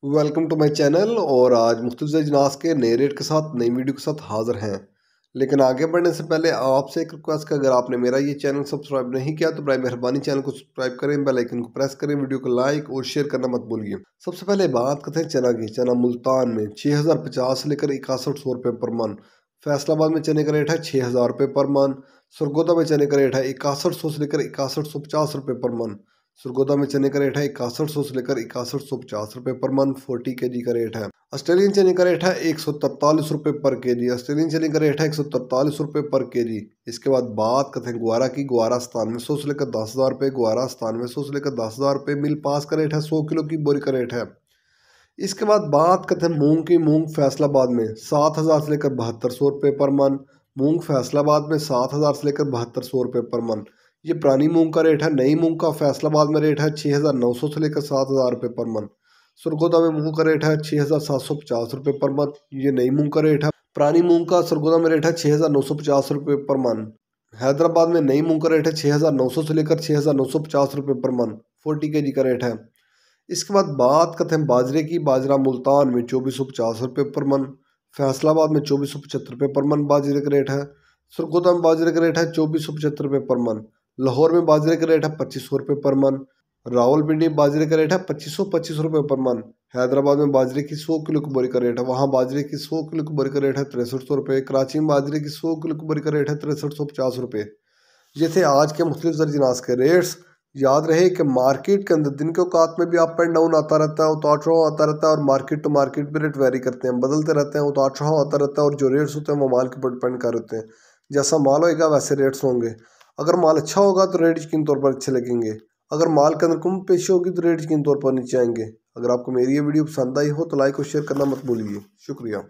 Welcome to my channel. और आज मुख्तलिफ अजनास के नए रेट के साथ नई वीडियो के साथ हाजिर हैं। लेकिन आगे बढ़ने से पहले आपसे एक रिक्वेस्ट है, अगर आपने मेरा ये चैनल सब्सक्राइब नहीं किया तो बराए मेहरबानी चैनल को सब्सक्राइब करें, बेल आइकन को प्रेस करें, वीडियो को लाइक और शेयर करना मत भूलिए। सबसे पहले बात करते हैं चना की। चना मुल्तान में 6050 से लेकर 6100 रुपये पर मन। फैसलाबाद में चने का रेट है 6000 रुपये पर मन। सरगोदा में चने का रेट है 6100 से लेकर 6150 रुपये पर मन। सरगोदा में चने का रेट है 6100 से लेकर 6150 रुपये पर मन। 40 kg का रेट है। ऑस्ट्रेलियन चने का रेट है 143 रुपये पर केजी। ऑस्ट्रेलियन चने का रेट है 143 रुपये पर केजी। इसके बाद बात करते हैं ग्वारा की। ग्वारा 9700 से लेकर 10,000 रुपये। ग्वारा 9700 से लेकर 10,000 रुपये। मिल पास का रेट है 100 किलो की बोरी का रेट है। इसके बाद बात करते हैं मूंग की। मूंग फैसलाबाद में 7,000 से लेकर 7200 रुपये पर मन। मूंग फैसलाबाद में 7,000 से लेकर 7200 रुपये पर मन। ये पुरानी मूंग का रेट है। नई मूंग का फैसलाबाद में रेट है 6,900 से लेकर 7,000 रुपये पर मन। सरगोदा में मूंग का रेट है 6,750 रुपये पर मन। ये नई मूंग का रेट है। पुरानी मूंग का सरगोदा में रेट है 6,950 रुपये पर मन। हैदराबाद में नई मूंग का रेट है 6,900 से लेकर 6,950 रुपये पर मन। 40 kg का रेट है। इसके बाद बात करते हैं बाजरे की। बाजरा मुल्तान में 2450 रुपये पर मन। फैसलाबाद में 2475 रुपये पर मन बाजरे का रेट है। सरगोदा में बाजरे का रेट है 2475 रुपये पर मन। लाहौर में बाजरे का रेट है 2500 रुपये पर मन। रावलपिंडी बाजरे का रेट है 2525 रुपये पर मन। हैदराबाद में बाजरे की 100 किलो की बोरी का रेट है। वहाँ बाजरे की 100 किलो की बोरी का रेट है 6300 रुपये। कराची में बाजरे की 100 किलो की बोरी का रेट है 6350 रुपये। ये थे आज के मुख्तलिफ ज़रअजनास के रेट्स। याद रहे कि मार्केट के अंदर दिन के औकात में भी अप एंड डाउन आता रहता है, उतार चढ़ाव आता रहता है, और मार्केट टू मार्केट भी रेट वेरी करते हैं, बदलते रहते हैं, उतार चढ़ाव आता रहता है। और जो रेट्स होते हैं वो माल के ऊपर डिपेंड कर होते हैं। जैसा माल होएगा वैसे रेट्स होंगे। अगर माल अच्छा होगा तो रेट यकीन तौर पर अच्छे लगेंगे। अगर माल के अंदर कम पेशी होगी तो रेट यकीन तौर पर नीचे आएंगे। अगर आपको मेरी ये वीडियो पसंद आई हो तो लाइक और शेयर करना मत भूलिए। शुक्रिया।